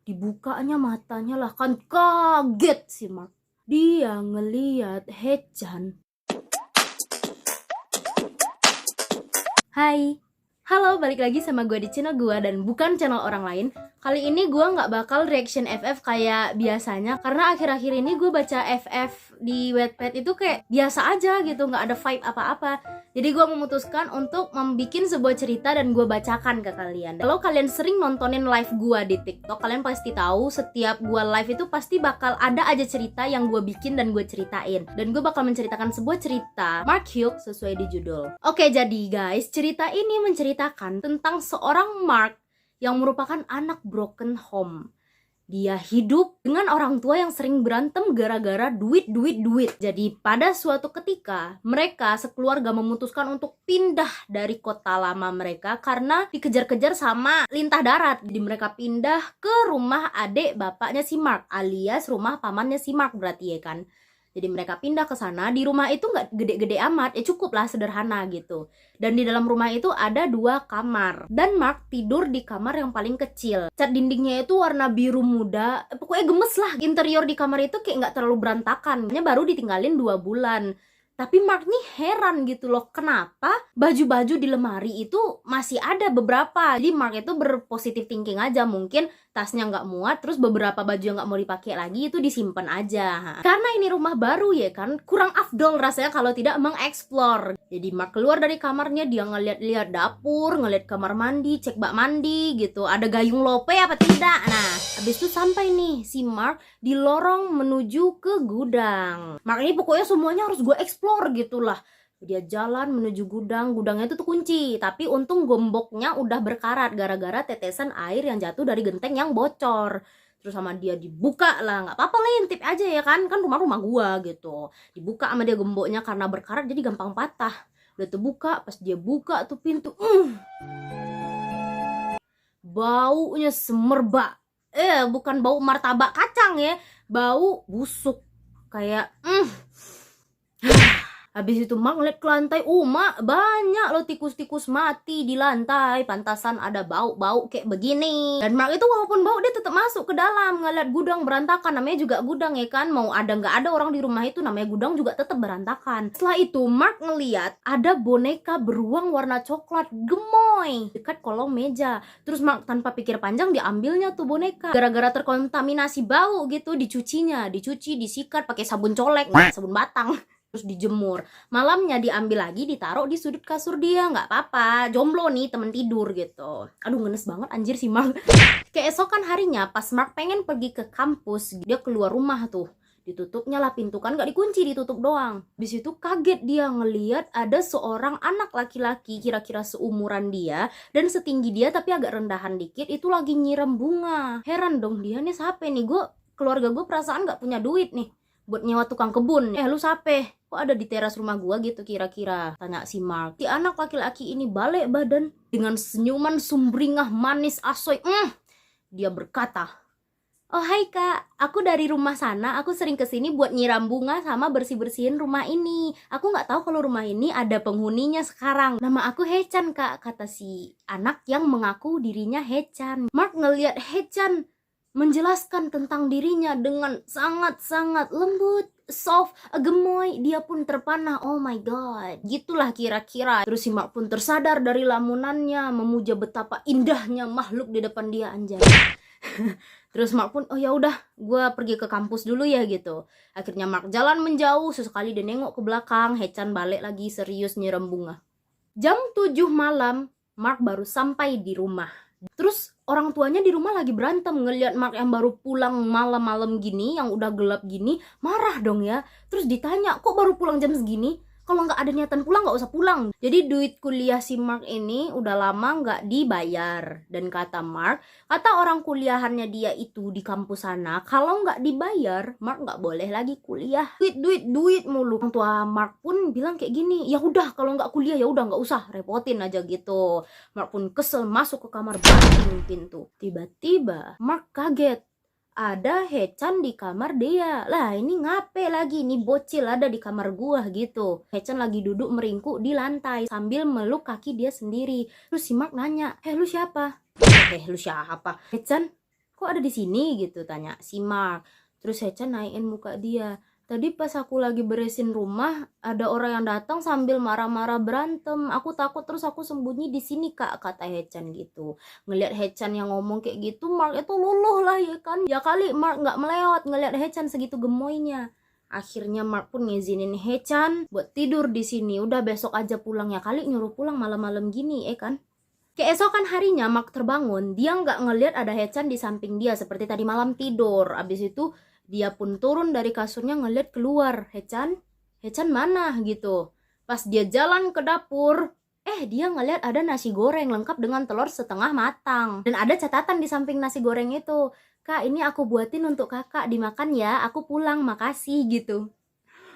Dibukanya matanya lah, kan kaget si Mark. Dia ngeliat Hechan. Hai, halo, balik lagi sama gue di channel gue dan bukan channel orang lain. Kali ini gue nggak bakal reaction FF kayak biasanya, karena akhir-akhir ini gue baca FF di Wattpad itu kayak biasa aja gitu, nggak ada vibe apa-apa. Jadi gue memutuskan untuk membuat sebuah cerita dan gue bacakan ke kalian. Kalau kalian sering nontonin live gue di TikTok, kalian pasti tahu setiap gue live itu pasti bakal ada aja cerita yang gue bikin dan gue ceritain. Dan gue bakal menceritakan sebuah cerita Mark Hughes sesuai di judul. Oke, jadi guys, cerita ini menceritakan tentang seorang Mark yang merupakan anak broken home. Dia hidup dengan orang tua yang sering berantem gara-gara duit. Jadi pada suatu ketika mereka sekeluarga memutuskan untuk pindah dari kota lama mereka karena dikejar-kejar sama lintah darat. Jadi mereka pindah ke rumah adik bapaknya si Mark, alias rumah pamannya si Mark berarti ya kan. Jadi mereka pindah ke sana. Di rumah itu nggak gede-gede amat, ya cukup lah sederhana gitu. Dan di dalam rumah itu ada 2 kamar. Dan Mark tidur di kamar yang paling kecil. Cat dindingnya itu warna biru muda. Pokoknya gemes lah. Interior di kamar itu kayak nggak terlalu berantakan. Baru ditinggalin 2 bulan. Tapi Mark nih heran gitu loh, kenapa baju-baju di lemari itu masih ada beberapa. Jadi Mark itu berpositif thinking aja, mungkin tasnya nggak muat, terus beberapa baju yang nggak mau dipakai lagi itu disimpan aja. Karena ini rumah baru ya kan, kurang afdol rasanya kalau tidak mengeksplor. Jadi Mark keluar dari kamarnya, dia ngeliat-liat dapur, ngeliat kamar mandi, cek bak mandi gitu, ada gayung lope apa tidak. Nah, habis itu sampai nih si Mark di lorong menuju ke gudang. Mark ini pokoknya semuanya harus gue explore gitulah. Dia jalan menuju gudang, gudangnya itu tuh kunci, tapi untung gemboknya udah berkarat gara-gara tetesan air yang jatuh dari genteng yang bocor. Terus sama dia dibuka lah, nggak apa-apa lah, intip aja ya kan rumah gua gitu. Dibuka sama dia gemboknya karena berkarat jadi gampang patah. Udah terbuka, pas dia buka tuh pintu, baunya semerbak. Bukan bau martabak kacang ya, bau busuk kayak Habis itu Mark ngeliat ke lantai, Mak, banyak loh tikus-tikus mati di lantai. Pantasan ada bau-bau kayak begini. Dan Mark itu walaupun bau, dia tetap masuk ke dalam, ngeliat gudang berantakan. Namanya juga gudang ya kan, mau ada nggak ada orang di rumah itu, namanya gudang juga tetap berantakan. Setelah itu Mark ngeliat ada boneka beruang warna coklat gemoy dekat kolong meja. Terus Mark tanpa pikir panjang diambilnya tuh boneka. Gara-gara terkontaminasi bau gitu, dicuci, disikat pakai sabun colek, sabun batang. Terus dijemur. Malamnya diambil lagi, ditaruh di sudut kasur dia. Nggak apa-apa, jomblo nih, temen tidur gitu. Aduh, ngenes banget anjir si Mark. Keesokan harinya pas Mark pengen pergi ke kampus, dia keluar rumah tuh, ditutupnya lah pintu, kan nggak dikunci, ditutup doang. Habis itu kaget dia ngeliat ada seorang anak laki-laki kira-kira seumuran dia dan setinggi dia tapi agak rendahan dikit, itu lagi nyiram bunga. Heran dong dia, nih siapa nih, keluarga gue perasaan nggak punya duit nih buat nyewa tukang kebun. Lu siapa? Kok ada di teras rumah gua gitu kira-kira? Tanya si Mark. Si anak laki-laki ini balik badan dengan senyuman sumringah manis asoy. Dia berkata, "Oh hai kak, aku dari rumah sana, aku sering kesini buat nyiram bunga sama bersih-bersihin rumah ini. Aku nggak tahu kalau rumah ini ada penghuninya sekarang. Nama aku Hechan kak," kata si anak yang mengaku dirinya Hechan. Mark ngeliat Hechan menjelaskan tentang dirinya dengan sangat-sangat lembut, soft, gemoy. Dia pun terpana, oh my god, gitulah kira-kira. Terus si Mark pun tersadar dari lamunannya, memuja betapa indahnya makhluk di depan dia, anjay. Terus Mark pun, oh ya udah, gue pergi ke kampus dulu ya gitu. Akhirnya Mark jalan menjauh, sesekali dia nengok ke belakang. Hechan balik lagi serius nyiram bunga. Jam 7 malam Mark baru sampai di rumah. Terus orang tuanya di rumah lagi berantem, ngeliat Mark yang baru pulang malam-malam gini, yang udah gelap gini, marah dong ya. Terus ditanya, kok baru pulang jam segini? Kalau nggak ada niatan pulang nggak usah pulang. Jadi duit kuliah si Mark ini udah lama nggak dibayar. Dan kata Mark, kata orang kuliahannya dia itu di kampus sana, kalau nggak dibayar Mark nggak boleh lagi kuliah. Duit mulu. Orang tua Mark pun bilang kayak gini, ya udah kalau nggak kuliah ya udah nggak usah, repotin aja gitu. Mark pun kesel masuk ke kamar, banting pintu. Tiba-tiba Mark kaget, ada Hechan di kamar dia. Lah ini ngape lagi nih bocil ada di kamar gua gitu. Hechan lagi duduk meringkuk di lantai sambil meluk kaki dia sendiri. Terus si Mark nanya, lu siapa? Lu siapa? Hechan, kok kok ada di sini gitu, tanya si Mark. Terus Hechan naikin muka dia. Tadi pas aku lagi beresin rumah, ada orang yang datang sambil marah-marah berantem. Aku takut terus aku sembunyi di sini kak, kata Hechan gitu. Ngeliat Hechan yang ngomong kayak gitu, Mark itu luluh lah ya kan. Ya kali Mark nggak melewat ngeliat Hechan segitu gemoynya. Akhirnya Mark pun ngizinin Hechan buat tidur di sini. Udah besok aja pulang, ya kali nyuruh pulang malam-malam gini kan. Keesokan harinya Mark terbangun, dia nggak ngeliat ada Hechan di samping dia seperti tadi malam tidur. Abis itu dia pun turun dari kasurnya ngeliat keluar. Hechan mana gitu. Pas dia jalan ke dapur, dia ngeliat ada nasi goreng lengkap dengan telur setengah matang. Dan ada catatan di samping nasi goreng itu. Kak, ini aku buatin untuk kakak, dimakan ya, aku pulang, makasih gitu.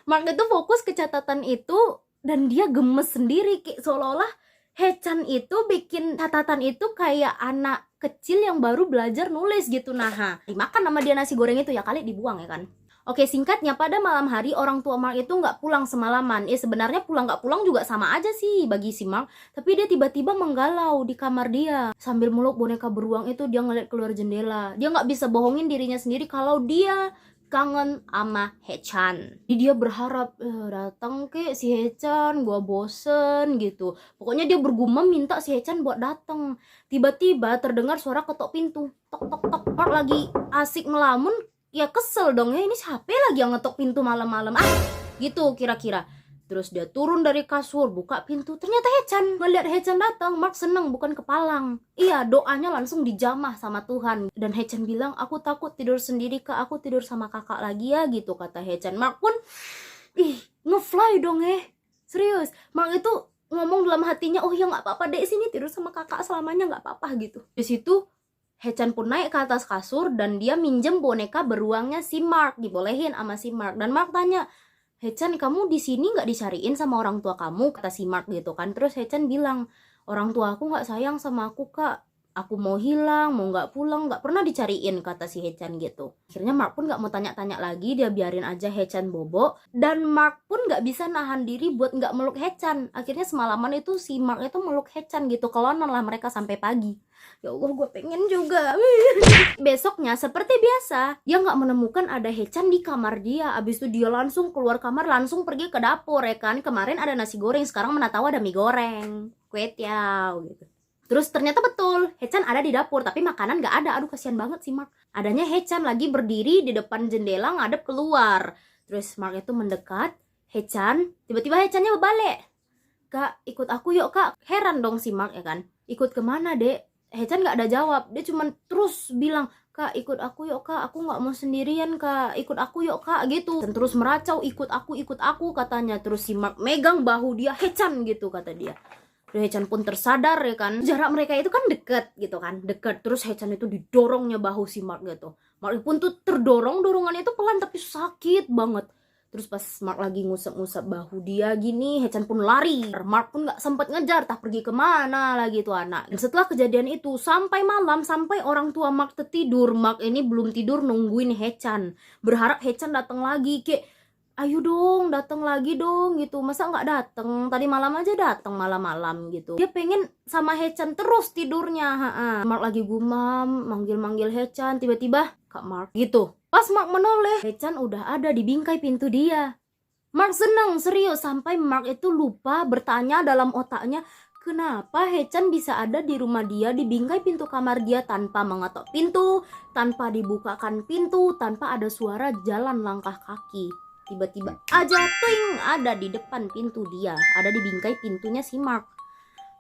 Mark itu fokus ke catatan itu dan dia gemes sendiri, kayak seolah-olah Hechan itu bikin catatan itu kayak anak kecil yang baru belajar nulis gitu. Nah, dimakan sama dia nasi goreng itu, ya kali dibuang ya kan. Oke, singkatnya pada malam hari orang tua Mark itu nggak pulang semalaman. Sebenarnya pulang nggak pulang juga sama aja sih bagi si Mark. Tapi dia tiba-tiba menggalau di kamar dia. Sambil meluk boneka beruang itu dia ngeliat keluar jendela. Dia nggak bisa bohongin dirinya sendiri kalau dia kangen sama Hechan. Dia berharap datang ke si Hechan, gua bosen gitu. Pokoknya dia bergumam minta si Hechan buat datang. Tiba-tiba terdengar suara ketok pintu. Tok tok tok. Mark lagi asik melamun. Ya kesel dong ya, ini siapa lagi yang ngetok pintu malam-malam gitu kira-kira. Terus dia turun dari kasur, buka pintu, ternyata Hechan. Ngeliat Hechan datang, Mark seneng bukan kepalang. Iya, doanya langsung dijamah sama Tuhan. Dan Hechan bilang, aku takut tidur sendiri kak, aku tidur sama kakak lagi ya gitu, kata Hechan. Mark pun ngefly dong serius. Mark itu ngomong dalam hatinya, oh ya nggak apa-apa deh, sini tidur sama kakak selamanya, nggak apa-apa gitu. Di situ Hechan pun naik ke atas kasur dan dia minjem boneka beruangnya si Mark, dibolehin sama si Mark. Dan Mark tanya, Hechan, kamu di sini nggak dicariin sama orang tua kamu, kata si Mark gitu kan. Terus Hechan bilang, orang tua aku nggak sayang sama aku kak, aku mau hilang, mau nggak pulang, nggak pernah dicariin, kata si Hechan gitu. Akhirnya Mark pun nggak mau tanya-tanya lagi, dia biarin aja Hechan bobo. Dan Mark pun nggak bisa nahan diri buat nggak meluk Hechan. Akhirnya semalaman itu si Mark itu meluk Hechan gitu, kelonan lah mereka sampai pagi. Ya Allah, gue pengen juga. Besoknya seperti biasa, dia nggak menemukan ada Hechan di kamar dia. Abis itu dia langsung keluar kamar, langsung pergi ke dapur ya kan. Kemarin ada nasi goreng, sekarang mana tahu ada mie goreng, kue tiaw gitu. Terus ternyata betul, Hechan ada di dapur, tapi makanan nggak ada. Aduh, kasihan banget sih Mark. Adanya Hechan lagi berdiri di depan jendela ngadep keluar. Terus Mark itu mendekat Hechan, tiba-tiba Hechannya berbalik. Kak, ikut aku yuk kak. Heran dong si Mark ya kan. Ikut kemana dek? Hechan nggak ada jawab, dia cuma terus bilang, kak ikut aku yuk kak, aku nggak mau sendirian kak, ikut aku yuk kak gitu. Dan terus meracau, ikut aku katanya. Terus si Mark megang bahu dia, Hechan gitu kata dia. Dan Hechan pun tersadar ya kan, jarak mereka itu kan deket gitu kan, deket. Terus Hechan itu didorongnya bahu si Mark gitu. Mark pun tuh terdorong, dorongannya itu pelan tapi sakit banget. Terus pas Mark lagi ngusap-ngusap bahu dia gini, Hechan pun lari. Mark pun gak sempet ngejar, tak pergi kemana lagi tuh anak. Dan setelah kejadian itu, sampai malam, sampai orang tua Mark tertidur, Mark ini belum tidur nungguin Hechan. Berharap Hechan datang lagi, kayak, ayo dong, datang lagi dong gitu. Masa gak datang? Tadi malam aja datang malam-malam gitu. Dia pengen sama Hechan terus tidurnya. Mark lagi gumam, manggil-manggil Hechan. Tiba-tiba, Kak Mark gitu. Pas Mark menoleh, Hechan udah ada di bingkai pintu dia. Mark seneng, serius, sampai Mark itu lupa bertanya dalam otaknya, kenapa Hechan bisa ada di rumah dia, di bingkai pintu kamar dia tanpa mengetok pintu, tanpa dibukakan pintu, tanpa ada suara jalan langkah kaki. Tiba-tiba aja ting, ada di depan pintu dia, ada di bingkai pintunya si Mark.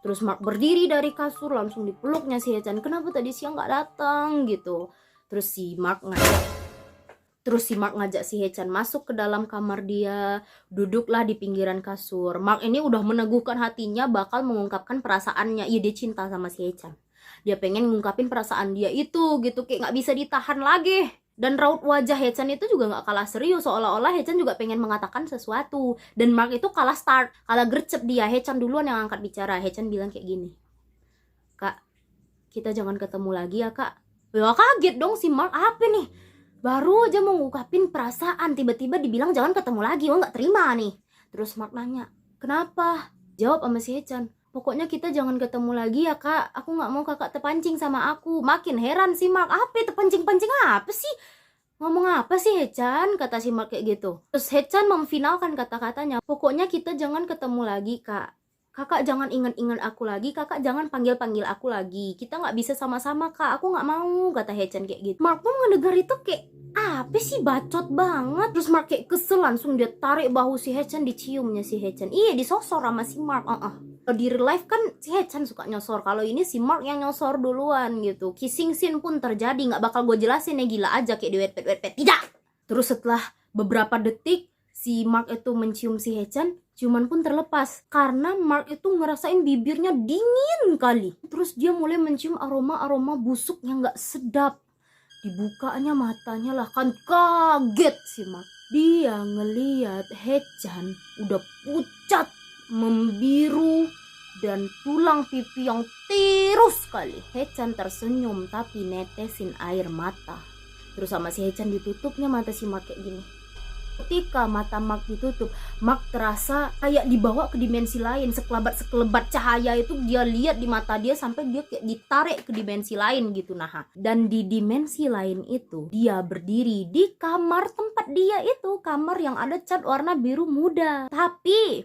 Terus Mark berdiri dari kasur, langsung dipeluknya si Hechan, kenapa tadi siang gak datang gitu. Terus si Mark ngajak si Hechan masuk ke dalam kamar dia, duduklah di pinggiran kasur. Mark ini udah meneguhkan hatinya bakal mengungkapkan perasaannya. Iya, dia cinta sama si Hechan. Dia pengen ngungkapin perasaan dia itu gitu, kayak gak bisa ditahan lagi. Dan raut wajah Hechan itu juga gak kalah serius, seolah-olah Hechan juga pengen mengatakan sesuatu. Dan Mark itu kalah start, kalah gercep dia. Hechan duluan yang angkat bicara. Hechan bilang kayak gini, Kak, kita jangan ketemu lagi ya kak. Ya kaget dong si Mark, apa nih? Baru aja mau ngungkapin perasaan, tiba-tiba dibilang jangan ketemu lagi. Oh, gak terima nih. Terus Mark nanya, kenapa? Jawab sama si Hechan, pokoknya kita jangan ketemu lagi ya kak, aku nggak mau kakak terpancing sama aku. Makin heran si Mark, apa itu pancing-pancing apa sih? Ngomong apa sih Hechan? Kata si Mark kayak gitu. Terus Hechan memfinalkan kata-katanya, pokoknya kita jangan ketemu lagi kak. Kakak jangan ingat-ingat aku lagi, kakak jangan panggil-panggil aku lagi. Kita nggak bisa sama-sama kak, aku nggak mau, kata Hechan kayak gitu. Mark pun mendengar itu kayak, apa sih, bacot banget. Terus Mark kayak kesel, langsung dia tarik bahu si Hechan, diciumnya si Hechan. Iya, disosor sama si Mark. Kalau di real life kan si Hechan suka nyosor, kalau ini si Mark yang nyosor duluan gitu. Kissing scene pun terjadi, nggak bakal gue jelasin ya, gila aja kayak di wetpad, tidak. Terus setelah beberapa detik si Mark itu mencium si Hechan, ciuman pun terlepas karena Mark itu ngerasain bibirnya dingin kali. Terus dia mulai mencium aroma-aroma busuk yang gak sedap. Dibukanya matanya lah, kan kaget si Mark. Dia ngeliat Hechan udah pucat, membiru, dan tulang pipi yang tirus sekali. Hechan tersenyum tapi netesin air mata. Terus sama si Hechan ditutupnya mata si Mark kayak gini. Ketika mata Mark ditutup, Mark terasa kayak dibawa ke dimensi lain. Sekelebat cahaya itu dia lihat di mata dia sampai dia kayak ditarik ke dimensi lain gitu. Nah, dan di dimensi lain itu dia berdiri di kamar tempat dia itu, kamar yang ada cat warna biru muda. Tapi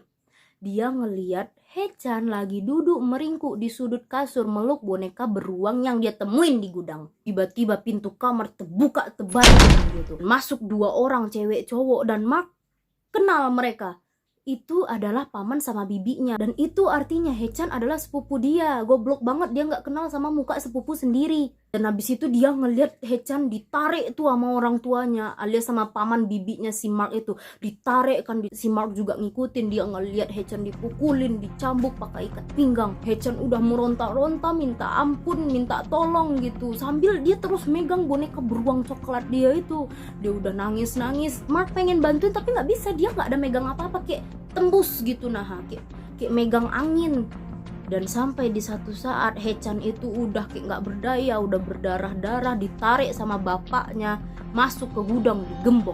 dia ngeliat Hechan lagi duduk meringkuk di sudut kasur meluk boneka beruang yang dia temuin di gudang. Tiba-tiba pintu kamar terbuka tebal gitu. Masuk 2 orang cewek cowok dan Mark kenal mereka. Itu adalah paman sama bibinya, dan itu artinya Hechan adalah sepupu dia. Goblok banget dia nggak kenal sama muka sepupu sendiri. Dan habis itu dia ngeliat Hechan ditarik tuh sama orang tuanya alias sama paman bibinya si Mark itu. Ditarik kan, si Mark juga ngikutin. Dia ngeliat Hechan dipukulin, dicambuk pakai ikat pinggang. Hechan udah meronta-ronta minta ampun, minta tolong gitu, sambil dia terus megang boneka beruang coklat dia itu. Dia udah nangis-nangis. Mark pengen bantuin tapi nggak bisa, dia nggak ada megang apa-apa, kayak tembus gitu. Nah, kayak megang angin. Dan sampai di satu saat Hechan itu udah kayak nggak berdaya, udah berdarah-darah, ditarik sama bapaknya masuk ke gudang, digembok.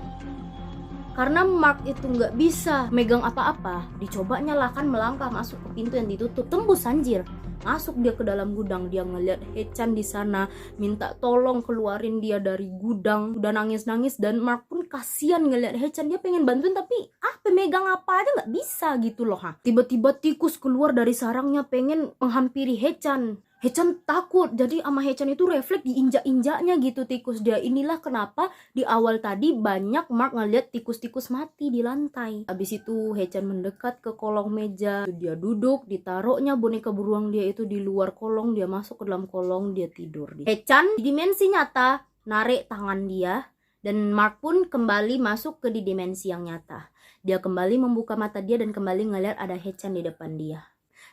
Karena Mark itu nggak bisa megang apa-apa, dicobanya lah kan melangkah masuk ke pintu yang ditutup, tembus anjir. Masuk dia ke dalam gudang, dia ngeliat Hechan di sana, minta tolong keluarin dia dari gudang, udah nangis-nangis. Dan Mark pun kasihan ngeliat Hechan, dia pengen bantuin tapi megang apa aja nggak bisa gitu loh. Tiba-tiba tikus keluar dari sarangnya pengen menghampiri Hechan. Hechan takut, jadi sama Hechan itu refleks diinjak-injaknya gitu tikus dia. Inilah kenapa di awal tadi banyak Mark ngeliat tikus-tikus mati di lantai. Habis itu Hechan mendekat ke kolong meja, dia duduk, ditaruhnya boneka beruang dia itu di luar kolong, dia masuk ke dalam kolong, dia tidur. Hechan di dimensi nyata narik tangan dia, dan Mark pun kembali masuk ke di dimensi yang nyata. Dia kembali membuka mata dia dan kembali ngeliat ada Hechan di depan dia.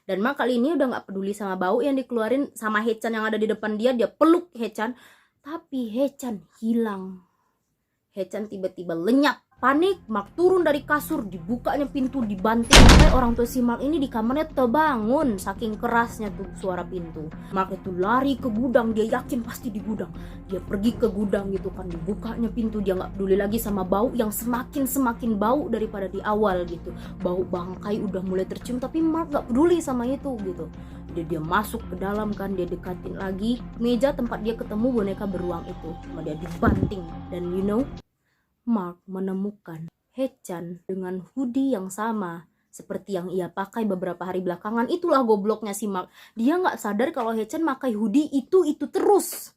Dan Mark kali ini udah gak peduli sama bau yang dikeluarin sama Hechan yang ada di depan dia. Dia peluk Hechan, tapi Hechan hilang. Hechan tiba-tiba lenyap. Panik, Mark turun dari kasur, dibukanya pintu, dibanting. Sampai orang tua si Mark ini di kamarnya terbangun, saking kerasnya tuh suara pintu. Mark itu lari ke gudang, dia yakin pasti di gudang. Dia pergi ke gudang gitu kan, dibukanya pintu. Dia gak peduli lagi sama bau yang semakin bau daripada di awal gitu. Bau bangkai udah mulai tercium, tapi Mark gak peduli sama itu gitu. Dia masuk ke dalam kan, dia dekatin lagi meja tempat dia ketemu boneka beruang itu. Cuma dia dibanting. Dan Mark menemukan Hechan dengan hoodie yang sama seperti yang ia pakai beberapa hari belakangan. Itulah gobloknya si Mark. Dia nggak sadar kalau Hechan pakai hoodie itu terus.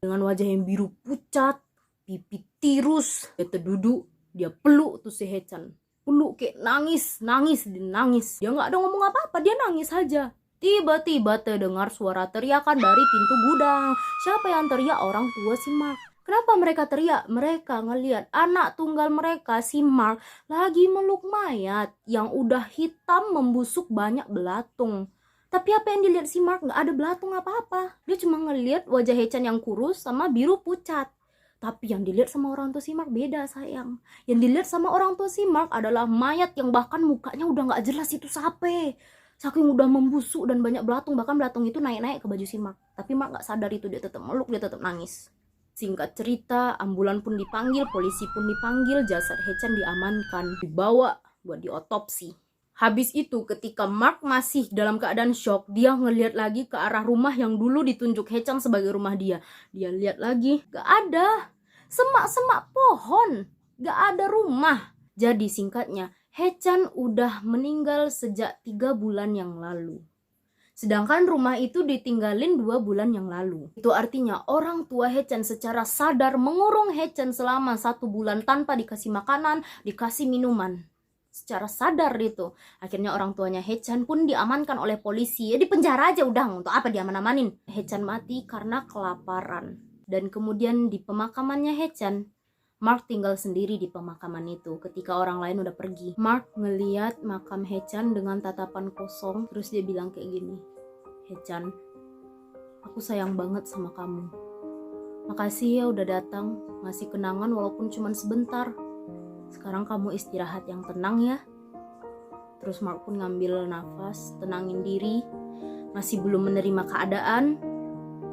Dengan wajah yang biru pucat, pipi tirus, dia terduduk, dia peluk tuh si Hechan. Peluk kayak nangis. Dia nggak ada ngomong apa-apa, dia nangis aja. Tiba-tiba terdengar suara teriakan dari pintu gudang. Siapa yang teriak? Orang tua si Mark. Kenapa mereka teriak? Mereka ngelihat anak tunggal mereka, si Mark, lagi meluk mayat yang udah hitam membusuk banyak belatung. Tapi apa yang dilihat si Mark? Nggak ada belatung apa-apa. Dia cuma ngelihat wajah Hechan yang kurus sama biru pucat. Tapi yang dilihat sama orang tua si Mark beda sayang. Yang dilihat sama orang tua si Mark adalah mayat yang bahkan mukanya udah nggak jelas itu siapa. Saking udah membusuk dan banyak belatung. Bahkan belatung itu naik-naik ke baju si Mark. Tapi Mark nggak sadar itu, dia tetap meluk, dia tetap nangis. Singkat cerita, ambulan pun dipanggil, polisi pun dipanggil, jasad Hechan diamankan, dibawa buat diotopsi. Habis itu ketika Mark masih dalam keadaan shock, dia ngelihat lagi ke arah rumah yang dulu ditunjuk Hae-chan sebagai rumah dia. Dia lihat lagi, gak ada. Semak-semak pohon, gak ada rumah. Jadi singkatnya, Hae-chan udah meninggal sejak 3 bulan yang lalu. Sedangkan rumah itu ditinggalin 2 bulan yang lalu. Itu artinya orang tua Hae-chan secara sadar mengurung Hae-chan selama 1 bulan tanpa dikasih makanan, dikasih minuman. Secara sadar itu. Akhirnya orang tuanya Hae-chan pun diamankan oleh polisi. Ya dipenjara aja udah, untuk apa diaman-amanin. Hae-chan mati karena kelaparan. Dan kemudian di pemakamannya Hae-chan, Mark tinggal sendiri di pemakaman itu ketika orang lain udah pergi. Mark ngeliat makam Hae-chan dengan tatapan kosong. Terus dia bilang kayak gini, Hae-chan, aku sayang banget sama kamu. Makasih ya udah datang, ngasih kenangan walaupun cuma sebentar. Sekarang kamu istirahat yang tenang ya. Terus Mark pun ngambil nafas, tenangin diri. Masih belum menerima keadaan.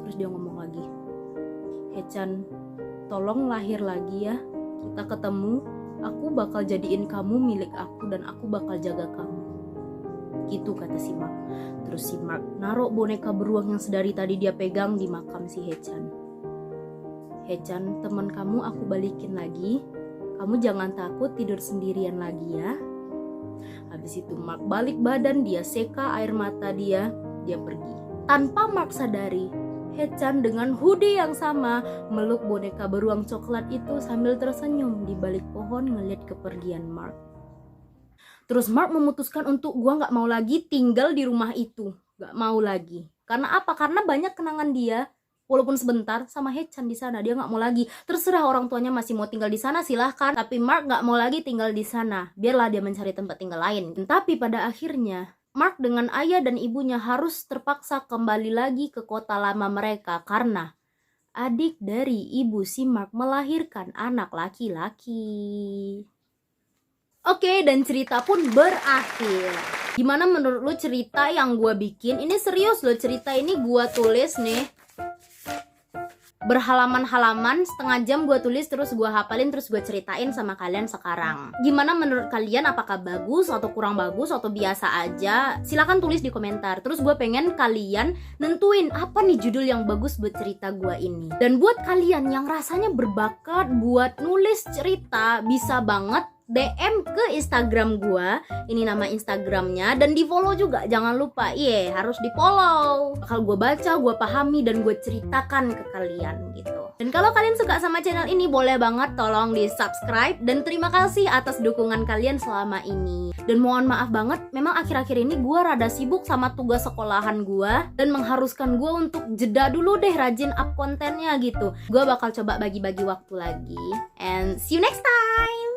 Terus dia ngomong lagi, Hae-chan, tolong lahir lagi ya. Kita ketemu, aku bakal jadiin kamu milik aku dan aku bakal jaga kamu. Gitu kata si Mark. Terus si Mark naruh boneka beruang yang sedari tadi dia pegang di makam si Hae-chan. Hae-chan, teman kamu aku balikin lagi. Kamu jangan takut tidur sendirian lagi ya. Habis itu Mark balik badan, dia seka air mata dia pergi. Tanpa Mark sadari, Hae-chan dengan hoodie yang sama meluk boneka beruang coklat itu sambil tersenyum di balik pohon ngeliat kepergian Mark. Terus Mark memutuskan untuk gua gak mau lagi tinggal di rumah itu. Gak mau lagi. Karena apa? Karena banyak kenangan dia. Walaupun sebentar sama Hae-chan di sana, dia nggak mau lagi. Terserah orang tuanya masih mau tinggal di sana, silahkan. Tapi Mark nggak mau lagi tinggal di sana. Biarlah dia mencari tempat tinggal lain. Tapi pada akhirnya Mark dengan ayah dan ibunya harus terpaksa kembali lagi ke kota lama mereka karena adik dari ibu si Mark melahirkan anak laki-laki. Oke, dan cerita pun berakhir. Gimana menurut lu cerita yang gue bikin? Ini serius loh, cerita ini gue tulis nih berhalaman-halaman, setengah jam gue tulis, terus gue hafalin, terus gue ceritain sama kalian sekarang. Gimana menurut kalian? Apakah bagus atau kurang bagus atau biasa aja? Silahkan tulis di komentar. Terus gue pengen kalian nentuin apa nih judul yang bagus buat cerita gue ini. Dan buat kalian yang rasanya berbakat buat nulis cerita, bisa banget DM ke Instagram gua. Ini nama Instagramnya, dan di follow juga, jangan lupa. Harus di follow. Bakal gua baca, gua pahami, dan gua ceritakan ke kalian gitu. Dan kalau kalian suka sama channel ini, boleh banget tolong di subscribe. Dan terima kasih atas dukungan kalian selama ini. Dan mohon maaf banget, memang akhir-akhir ini gua rada sibuk sama tugas sekolahan gua, dan mengharuskan gua untuk jeda dulu deh rajin up kontennya gitu. Gua bakal coba bagi-bagi waktu lagi. And see you next time.